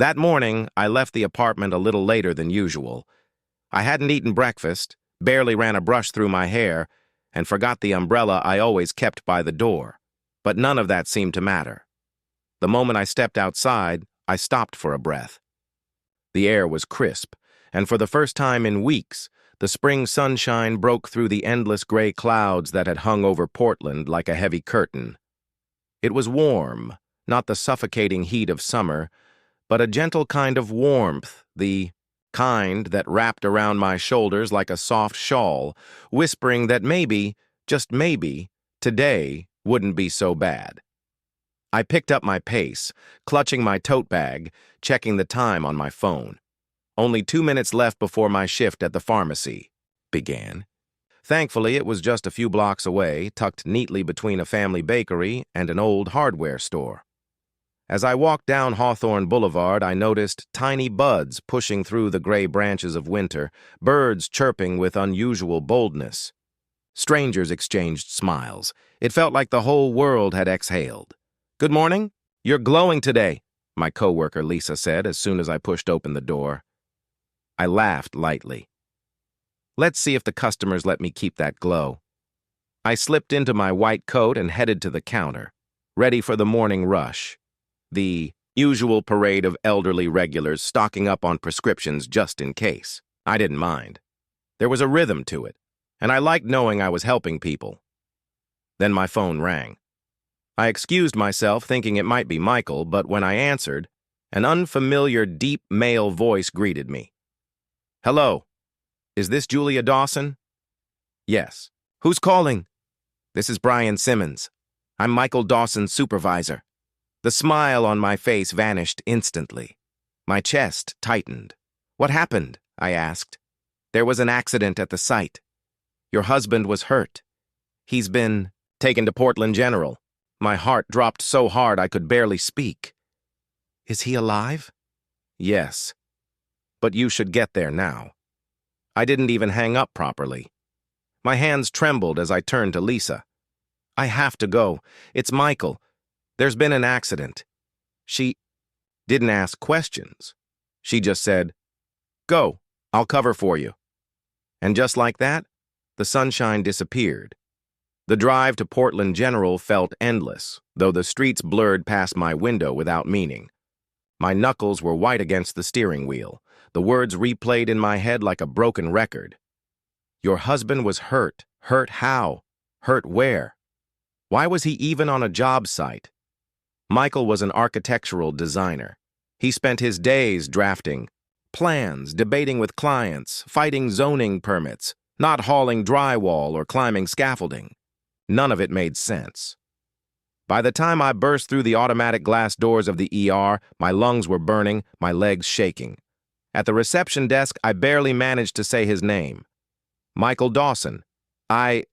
That morning, I left the apartment a little later than usual. I hadn't eaten breakfast, barely ran a brush through my hair, and forgot the umbrella I always kept by the door. But none of that seemed to matter. The moment I stepped outside, I stopped for a breath. The air was crisp, and for the first time in weeks, the spring sunshine broke through the endless gray clouds that had hung over Portland like a heavy curtain. It was warm, not the suffocating heat of summer, but a gentle kind of warmth, the kind that wrapped around my shoulders like a soft shawl, whispering that maybe, just maybe, today wouldn't be so bad. I picked up my pace, clutching my tote bag, checking the time on my phone. Only 2 minutes left before my shift at the pharmacy began. Thankfully, it was just a few blocks away, tucked neatly between a family bakery and an old hardware store. As I walked down Hawthorne Boulevard, I noticed tiny buds pushing through the gray branches of winter, birds chirping with unusual boldness. Strangers exchanged smiles. It felt like the whole world had exhaled. "Good morning. You're glowing today," my coworker Lisa said as soon as I pushed open the door. I laughed lightly. Let's see if the customers let me keep that glow. I slipped into my white coat and headed to the counter, ready for the morning rush. The usual parade of elderly regulars stocking up on prescriptions just in case. I didn't mind. There was a rhythm to it, and I liked knowing I was helping people. Then my phone rang. I excused myself, thinking it might be Michael, but when I answered, an unfamiliar, deep male voice greeted me. "Hello. Is this Julia Dawson?" "Yes." "Who's calling?" "This is Brian Simmons. I'm Michael Dawson's supervisor." The smile on my face vanished instantly. My chest tightened. "What happened?" I asked. "There was an accident at the site. Your husband was hurt. He's been taken to Portland General." My heart dropped so hard I could barely speak. "Is he alive?" "Yes. But you should get there now." I didn't even hang up properly. My hands trembled as I turned to Lisa. "I have to go. It's Michael. There's been an accident." She didn't ask questions. She just said, "Go, I'll cover for you." And just like that, the sunshine disappeared. The drive to Portland General felt endless, though the streets blurred past my window without meaning. My knuckles were white against the steering wheel. The words replayed in my head like a broken record. Your husband was hurt. Hurt how? Hurt where? Why was he even on a job site? Michael was an architectural designer. He spent his days drafting plans, debating with clients, fighting zoning permits, not hauling drywall or climbing scaffolding. None of it made sense. By the time I burst through the automatic glass doors of the ER, my lungs were burning, my legs shaking. At the reception desk, I barely managed to say his name. "Michael Dawson. I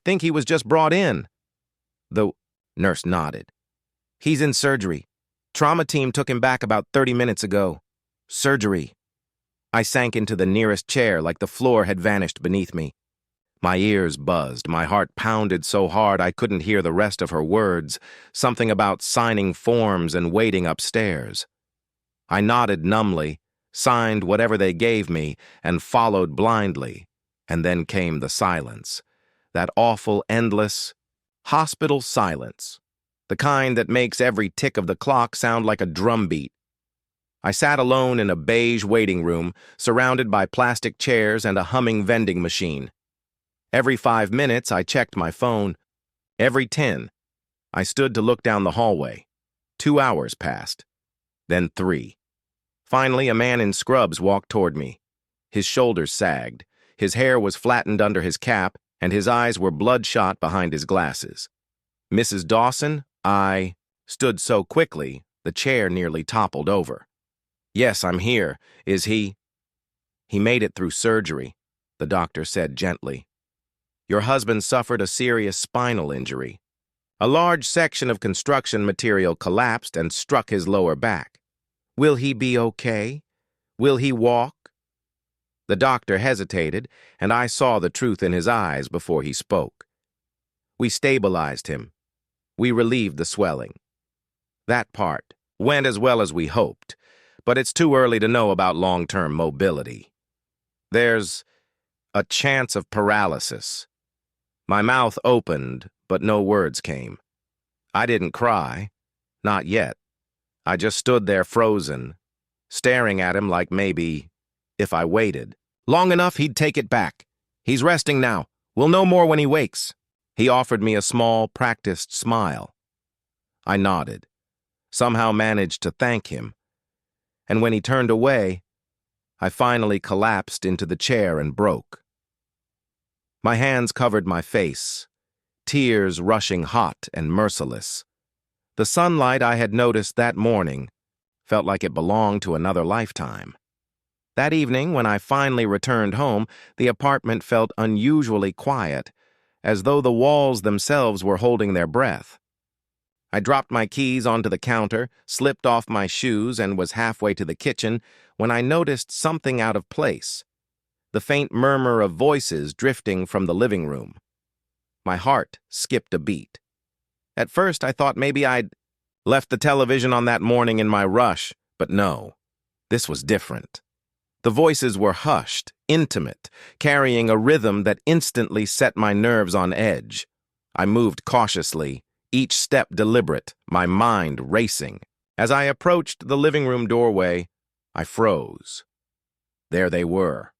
think he was just brought in." The nurse nodded. "He's in surgery. Trauma team took him back about 30 minutes ago." "Surgery." I sank into the nearest chair like the floor had vanished beneath me. My ears buzzed, my heart pounded so hard I couldn't hear the rest of her words, something about signing forms and waiting upstairs. I nodded numbly, signed whatever they gave me, and followed blindly. And then came the silence, that awful, endless hospital silence, the kind that makes every tick of the clock sound like a drumbeat. I sat alone in a beige waiting room, surrounded by plastic chairs and a humming vending machine. Every 5 minutes, I checked my phone. Every 10, I stood to look down the hallway. 2 hours passed. Then 3. Finally, a man in scrubs walked toward me. His shoulders sagged, his hair was flattened under his cap, and his eyes were bloodshot behind his glasses. "Mrs. Dawson?" I stood so quickly, the chair nearly toppled over. "Yes, I'm here. Is he?" "He made it through surgery," the doctor said gently. "Your husband suffered a serious spinal injury. A large section of construction material collapsed and struck his lower back. Will he be okay? Will he walk?" The doctor hesitated, and I saw the truth in his eyes before he spoke. "We stabilized him. We relieved the swelling. That part went as well as we hoped, but it's too early to know about long-term mobility. There's a chance of paralysis. My mouth opened, but no words came. I didn't cry. Not yet. I just stood there frozen, staring at him like maybe, if I waited long enough, he'd take it back. He's resting now. We'll know more when he wakes. He offered me a small, practiced smile. I nodded, somehow managed to thank him, and when he turned away, I finally collapsed into the chair and broke. My hands covered my face, tears rushing hot and merciless. The sunlight I had noticed that morning felt like it belonged to another lifetime. That evening, when I finally returned home, the apartment felt unusually quiet, as though the walls themselves were holding their breath. I dropped my keys onto the counter, slipped off my shoes, and was halfway to the kitchen when I noticed something out of place. The faint murmur of voices drifting from the living room. My heart skipped a beat. At first, I thought maybe I'd left the television on that morning in my rush, but no, this was different. The voices were hushed, intimate, carrying a rhythm that instantly set my nerves on edge. I moved cautiously, each step deliberate, my mind racing. As I approached the living room doorway, I froze. There they were.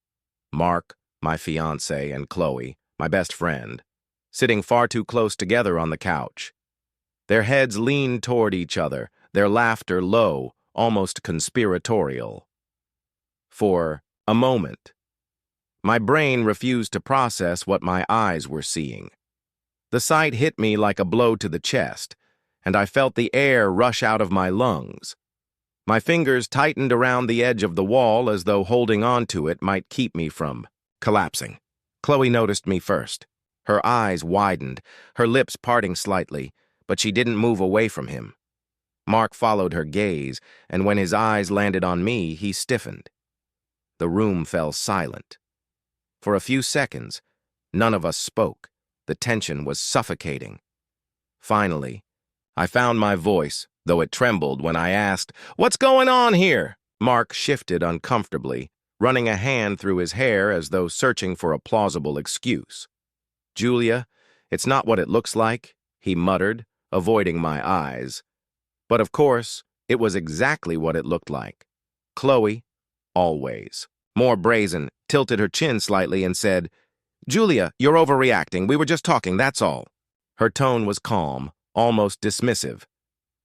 Mark, my fiancé, and Chloe, my best friend, sitting far too close together on the couch. Their heads leaned toward each other, their laughter low, almost conspiratorial. For a moment, my brain refused to process what my eyes were seeing. The sight hit me like a blow to the chest, and I felt the air rush out of my lungs. My fingers tightened around the edge of the wall as though holding on to it might keep me from collapsing. Chloe noticed me first. Her eyes widened, her lips parting slightly, but she didn't move away from him. Mark followed her gaze, and when his eyes landed on me, he stiffened. The room fell silent. For a few seconds, none of us spoke. The tension was suffocating. Finally, I found my voice, though it trembled when I asked, "What's going on here?" Mark shifted uncomfortably, running a hand through his hair as though searching for a plausible excuse. "Julia, it's not what it looks like," he muttered, avoiding my eyes. But of course, it was exactly what it looked like. Chloe, always, more brazen, tilted her chin slightly and said, "Julia, you're overreacting. We were just talking, that's all." Her tone was calm, almost dismissive,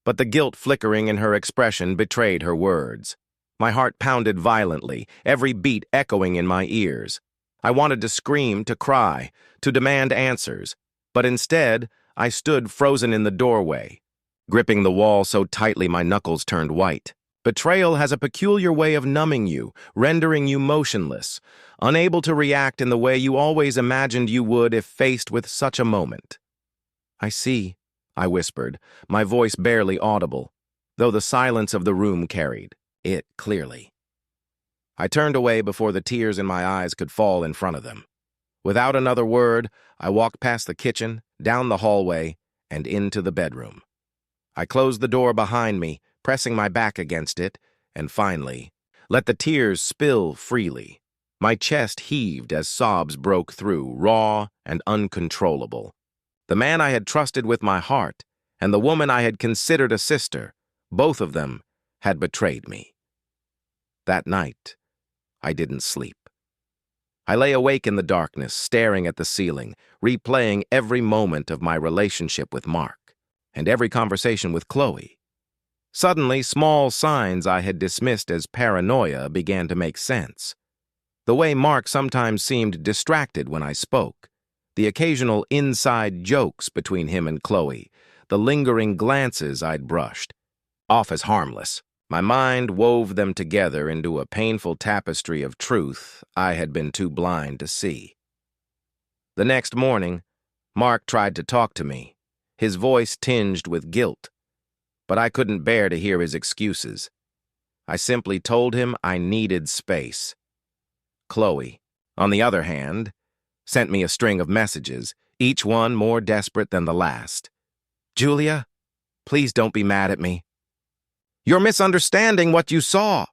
but the guilt flickering in her expression betrayed her words. My heart pounded violently, every beat echoing in my ears. I wanted to scream, to cry, to demand answers, but instead, I stood frozen in the doorway, gripping the wall so tightly my knuckles turned white. Betrayal has a peculiar way of numbing you, rendering you motionless, unable to react in the way you always imagined you would if faced with such a moment. "I see," I whispered, my voice barely audible, though the silence of the room carried it clearly. I turned away before the tears in my eyes could fall in front of them. Without another word, I walked past the kitchen, down the hallway, and into the bedroom. I closed the door behind me, pressing my back against it, and finally, let the tears spill freely. My chest heaved as sobs broke through, raw and uncontrollable. The man I had trusted with my heart, and the woman I had considered a sister, both of them had betrayed me. That night, I didn't sleep. I lay awake in the darkness, staring at the ceiling, replaying every moment of my relationship with Mark, and every conversation with Chloe. Suddenly, small signs I had dismissed as paranoia began to make sense. The way Mark sometimes seemed distracted when I spoke, the occasional inside jokes between him and Chloe, the lingering glances I'd brushed off as harmless. My mind wove them together into a painful tapestry of truth I had been too blind to see. The next morning, Mark tried to talk to me, his voice tinged with guilt, but I couldn't bear to hear his excuses. I simply told him I needed space. Chloe, on the other hand, sent me a string of messages, each one more desperate than the last. "Julia, please don't be mad at me. You're misunderstanding what you saw.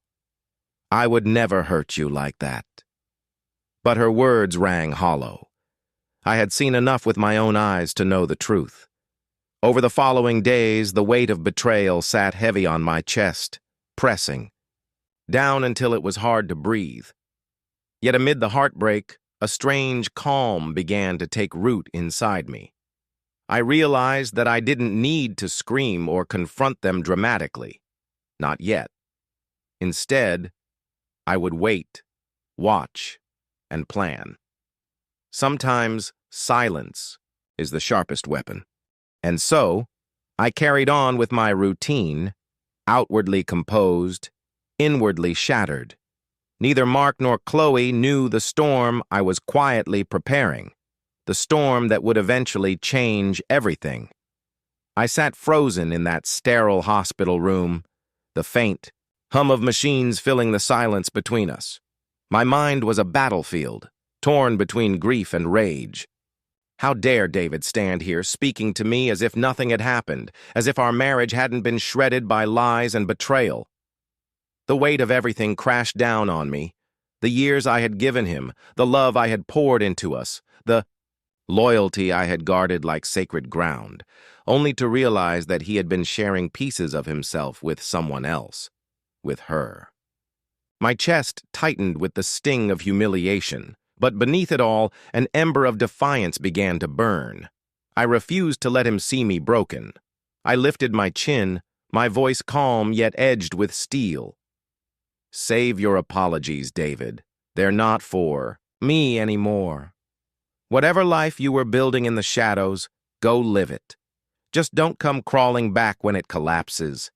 I would never hurt you like that. But her words rang hollow. I had seen enough with my own eyes to know the truth. Over the following days, the weight of betrayal sat heavy on my chest, pressing, down until it was hard to breathe. Yet amid the heartbreak, a strange calm began to take root inside me. I realized that I didn't need to scream or confront them dramatically. Not yet. Instead, I would wait, watch, and plan. Sometimes silence is the sharpest weapon. And so, I carried on with my routine, outwardly composed, inwardly shattered. Neither Mark nor Chloe knew the storm I was quietly preparing, the storm that would eventually change everything. I sat frozen in that sterile hospital room, the faint hum of machines filling the silence between us. My mind was a battlefield, torn between grief and rage. How dare David stand here speaking to me as if nothing had happened, as if our marriage hadn't been shredded by lies and betrayal? The weight of everything crashed down on me. The years I had given him, the love I had poured into us, the loyalty I had guarded like sacred ground, only to realize that he had been sharing pieces of himself with someone else, with her. My chest tightened with the sting of humiliation, but beneath it all, an ember of defiance began to burn. I refused to let him see me broken. I lifted my chin, my voice calm yet edged with steel. Save your apologies, David. They're not for me anymore. Whatever life you were building in the shadows, go live it. Just don't come crawling back when it collapses.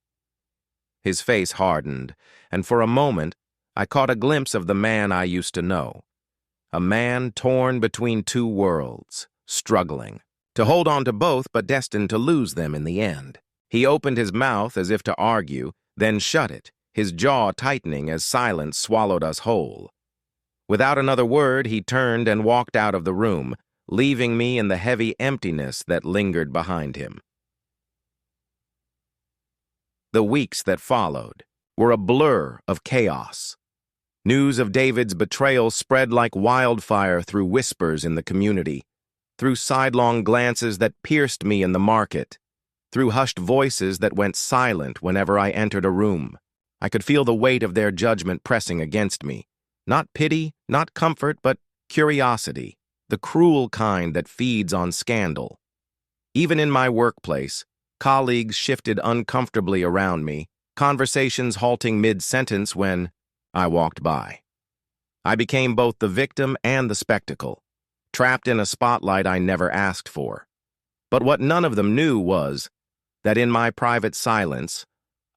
His face hardened, and for a moment, I caught a glimpse of the man I used to know. A man torn between two worlds, struggling, to hold on to both but destined to lose them in the end. He opened his mouth as if to argue, then shut it, his jaw tightening as silence swallowed us whole. Without another word, he turned and walked out of the room, leaving me in the heavy emptiness that lingered behind him. The weeks that followed were a blur of chaos. News of David's betrayal spread like wildfire through whispers in the community, through sidelong glances that pierced me in the market, through hushed voices that went silent whenever I entered a room. I could feel the weight of their judgment pressing against me. Not pity, not comfort, but curiosity, the cruel kind that feeds on scandal. Even in my workplace, colleagues shifted uncomfortably around me, conversations halting mid-sentence when I walked by. I became both the victim and the spectacle, trapped in a spotlight I never asked for. But what none of them knew was that in my private silence,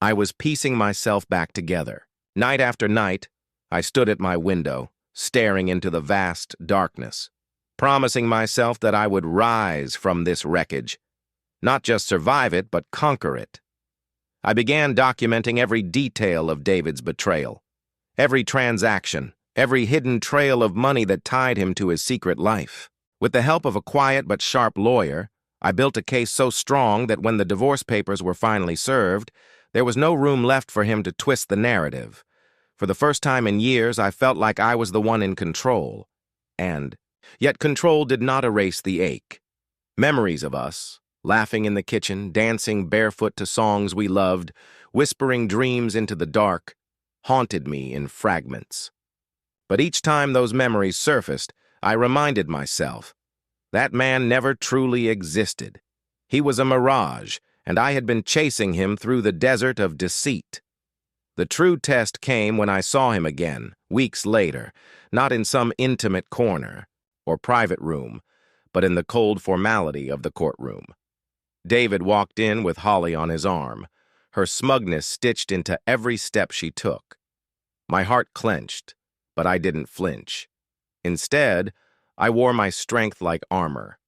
I was piecing myself back together. Night after night, I stood at my window, staring into the vast darkness, promising myself that I would rise from this wreckage, not just survive it, but conquer it. I began documenting every detail of David's betrayal, every transaction, every hidden trail of money that tied him to his secret life. With the help of a quiet but sharp lawyer, I built a case so strong that when the divorce papers were finally served, there was no room left for him to twist the narrative. For the first time in years, I felt like I was the one in control. Yet control did not erase the ache. Memories of us, laughing in the kitchen, dancing barefoot to songs we loved, whispering dreams into the dark, haunted me in fragments. But each time those memories surfaced, I reminded myself, that man never truly existed. He was a mirage, and I had been chasing him through the desert of deceit. The true test came when I saw him again, weeks later, not in some intimate corner or private room, but in the cold formality of the courtroom. David walked in with Holly on his arm, her smugness stitched into every step she took. My heart clenched, but I didn't flinch. Instead, I wore my strength like armor.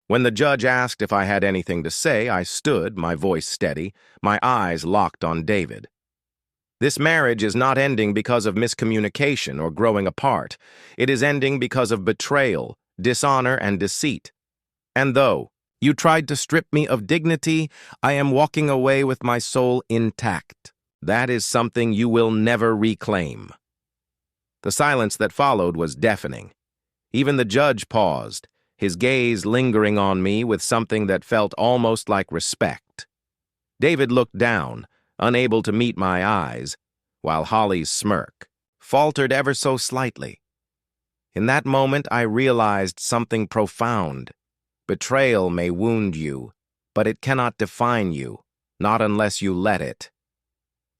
When the judge asked if I had anything to say, I stood, my voice steady, my eyes locked on David. This marriage is not ending because of miscommunication or growing apart. It is ending because of betrayal, dishonor, and deceit. And though you tried to strip me of dignity, I am walking away with my soul intact. That is something you will never reclaim." The silence that followed was deafening. Even the judge paused, his gaze lingering on me with something that felt almost like respect. David looked down, unable to meet my eyes, while Holly's smirk faltered ever so slightly. In that moment, I realized something profound. Betrayal may wound you, but it cannot define you, not unless you let it.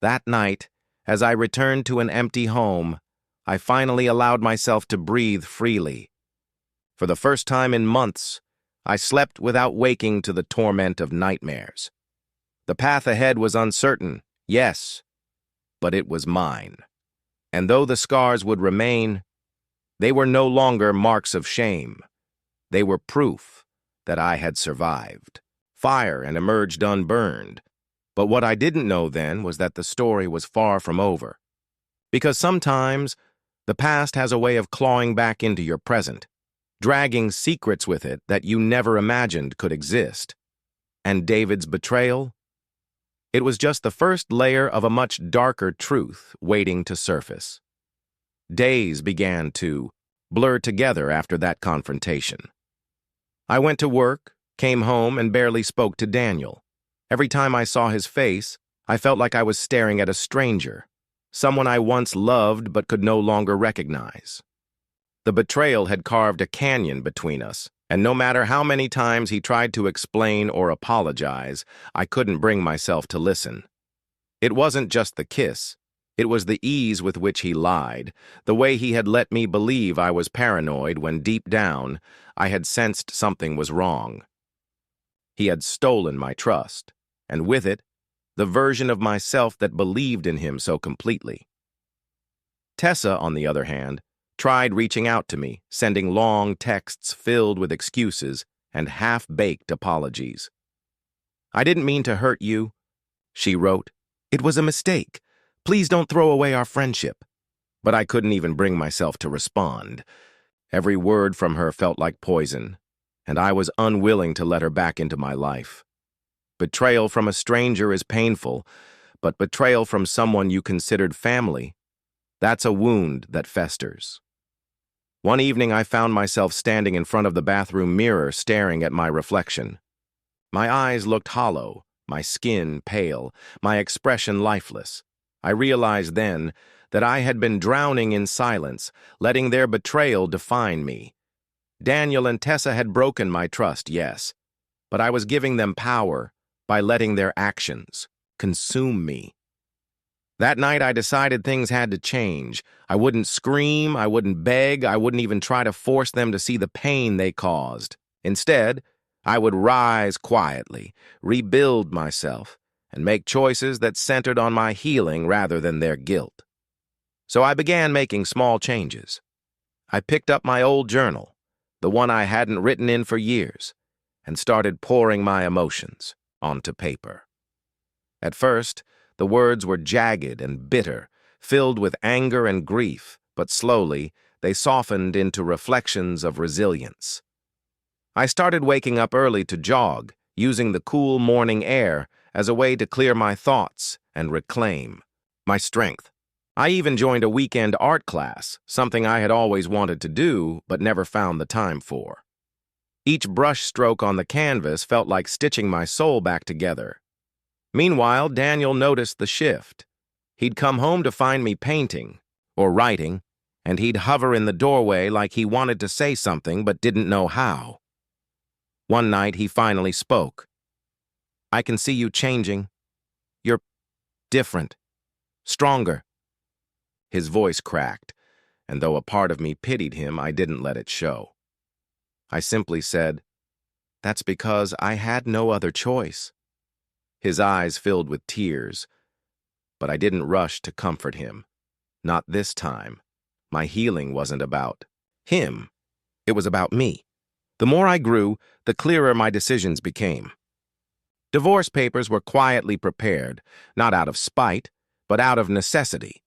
That night, as I returned to an empty home, I finally allowed myself to breathe freely. For the first time in months, I slept without waking to the torment of nightmares. The path ahead was uncertain, yes, but it was mine. And though the scars would remain, they were no longer marks of shame. They were proof that I had survived fire and emerged unburned. But what I didn't know then was that the story was far from over. Because sometimes the past has a way of clawing back into your present, dragging secrets with it that you never imagined could exist. And David's betrayal? It was just the first layer of a much darker truth waiting to surface. Days began to blur together after that confrontation. I went to work, came home, and barely spoke to Daniel. Every time I saw his face, I felt like I was staring at a stranger, someone I once loved but could no longer recognize. The betrayal had carved a canyon between us, and no matter how many times he tried to explain or apologize, I couldn't bring myself to listen. It wasn't just the kiss. It was the ease with which he lied, the way he had let me believe I was paranoid when deep down I had sensed something was wrong. He had stolen my trust, and with it, the version of myself that believed in him so completely. Tessa, on the other hand, tried reaching out to me, sending long texts filled with excuses and half-baked apologies. "I didn't mean to hurt you," she wrote. "It was a mistake. Please don't throw away our friendship." But I couldn't even bring myself to respond. Every word from her felt like poison, and I was unwilling to let her back into my life. Betrayal from a stranger is painful, but betrayal from someone you considered family, that's a wound that festers. One evening, I found myself standing in front of the bathroom mirror staring at my reflection. My eyes looked hollow, my skin pale, my expression lifeless. I realized then that I had been drowning in silence, letting their betrayal define me. Daniel and Tessa had broken my trust, yes, but I was giving them power by letting their actions consume me. That night, I decided things had to change. I wouldn't scream, I wouldn't beg, I wouldn't even try to force them to see the pain they caused. Instead, I would rise quietly, rebuild myself, and make choices that centered on my healing rather than their guilt. So I began making small changes. I picked up my old journal, the one I hadn't written in for years, and started pouring my emotions onto paper. At first, the words were jagged and bitter, filled with anger and grief, but slowly they softened into reflections of resilience. I started waking up early to jog, using the cool morning air as a way to clear my thoughts and reclaim my strength. I even joined a weekend art class, something I had always wanted to do but never found the time for. Each brush stroke on the canvas felt like stitching my soul back together. Meanwhile, Daniel noticed the shift. He'd come home to find me painting or writing, and he'd hover in the doorway like he wanted to say something but didn't know how. One night, he finally spoke. "I can see you changing. You're different, stronger." His voice cracked, and though a part of me pitied him, I didn't let it show. I simply said, "That's because I had no other choice." His eyes filled with tears, but I didn't rush to comfort him. Not this time. My healing wasn't about him. It was about me. The more I grew, the clearer my decisions became. Divorce papers were quietly prepared, not out of spite, but out of necessity.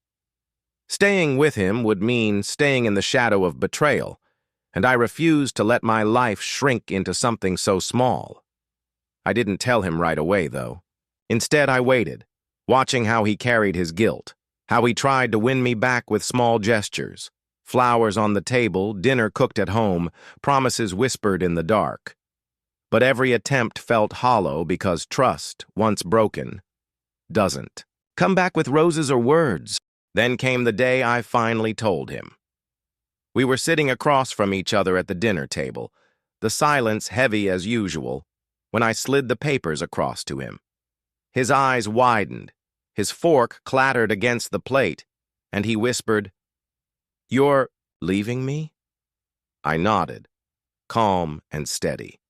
Staying with him would mean staying in the shadow of betrayal, and I refused to let my life shrink into something so small. I didn't tell him right away, though. Instead, I waited watching how he carried his guilt, how he tried to win me back with small gestures, flowers on the table, dinner cooked at home, promises whispered in the dark. But every attempt felt hollow because trust, once broken, doesn't come back with roses or words. Then came the day I finally told him. We were sitting across from each other at the dinner table, the silence heavy as usual, when I slid the papers across to him. His eyes widened, his fork clattered against the plate, and he whispered, "You're leaving me?" I nodded, calm and steady.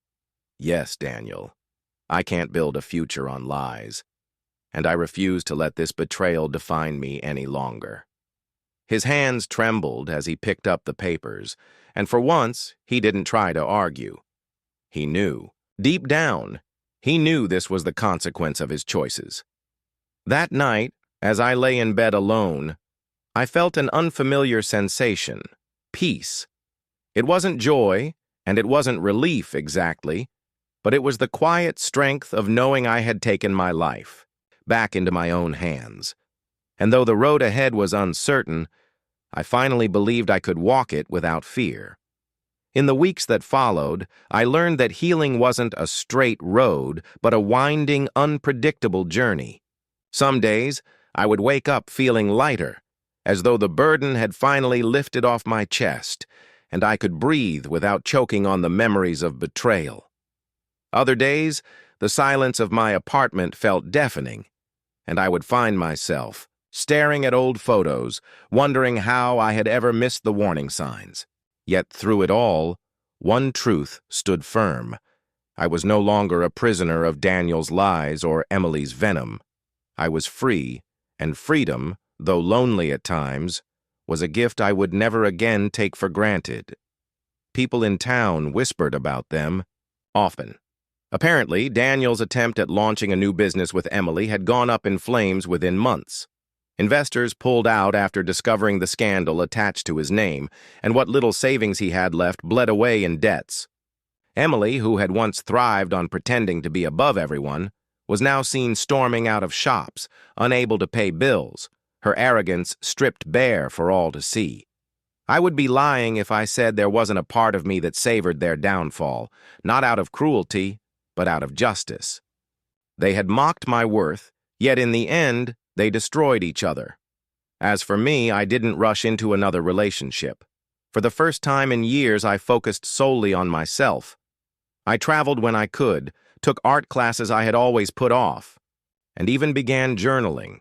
"Yes, Daniel. I can't build a future on lies, and I refuse to let this betrayal define me any longer." His hands trembled as he picked up the papers, and for once, he didn't try to argue. He knew. Deep down, he knew this was the consequence of his choices. That night, as I lay in bed alone, I felt an unfamiliar sensation, peace. It wasn't joy, and it wasn't relief exactly, but it was the quiet strength of knowing I had taken my life back into my own hands. And though the road ahead was uncertain, I finally believed I could walk it without fear. In the weeks that followed, I learned that healing wasn't a straight road, but a winding, unpredictable journey. Some days, I would wake up feeling lighter, as though the burden had finally lifted off my chest, and I could breathe without choking on the memories of betrayal. Other days, the silence of my apartment felt deafening, and I would find myself staring at old photos, wondering how I had ever missed the warning signs. Yet through it all, one truth stood firm. I was no longer a prisoner of Daniel's lies or Emily's venom. I was free, and freedom, though lonely at times, was a gift I would never again take for granted. People in town whispered about them, often. Apparently, Daniel's attempt at launching a new business with Emily had gone up in flames within months. Investors pulled out after discovering the scandal attached to his name, and what little savings he had left bled away in debts. Emily, who had once thrived on pretending to be above everyone, was now seen storming out of shops, unable to pay bills, her arrogance stripped bare for all to see. I would be lying if I said there wasn't a part of me that savored their downfall, not out of cruelty, but out of justice. They had mocked my worth, yet in the end, they destroyed each other. As for me, I didn't rush into another relationship. For the first time in years, I focused solely on myself. I traveled when I could, took art classes I had always put off, and even began journaling,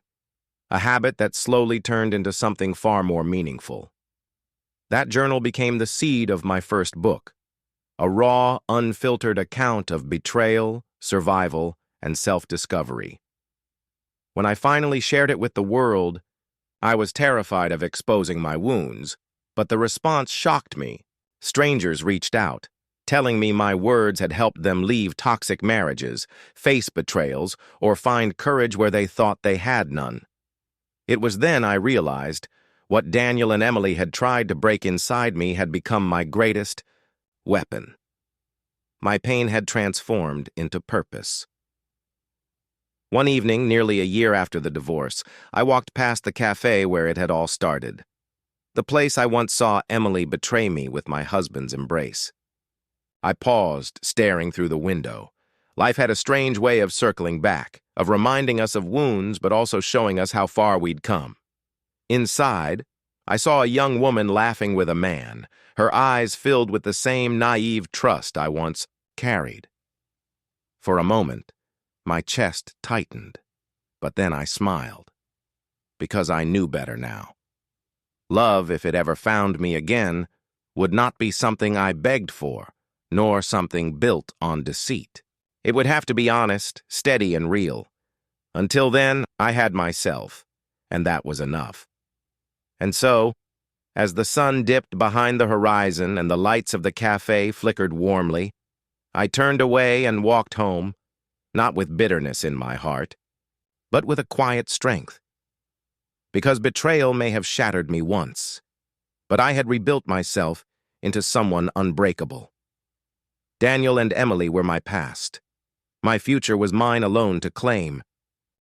a habit that slowly turned into something far more meaningful. That journal became the seed of my first book, a raw, unfiltered account of betrayal, survival, and self-discovery. When I finally shared it with the world, I was terrified of exposing my wounds, but the response shocked me. Strangers reached out, telling me my words had helped them leave toxic marriages, face betrayals, or find courage where they thought they had none. It was then I realized what Daniel and Emily had tried to break inside me had become my greatest weapon. My pain had transformed into purpose. One evening, nearly a year after the divorce, I walked past the cafe where it had all started. The place I once saw Emily betray me with my husband's embrace. I paused, staring through the window. Life had a strange way of circling back, of reminding us of wounds but also showing us how far we'd come. Inside, I saw a young woman laughing with a man, her eyes filled with the same naive trust I once carried. For a moment, my chest tightened, but then I smiled, because I knew better now. Love, if it ever found me again, would not be something I begged for, nor something built on deceit. It would have to be honest, steady, and real. Until then, I had myself, and that was enough. And so, as the sun dipped behind the horizon and the lights of the cafe flickered warmly, I turned away and walked home, not with bitterness in my heart, but with a quiet strength. Because betrayal may have shattered me once, but I had rebuilt myself into someone unbreakable. Daniel and Emily were my past. My future was mine alone to claim,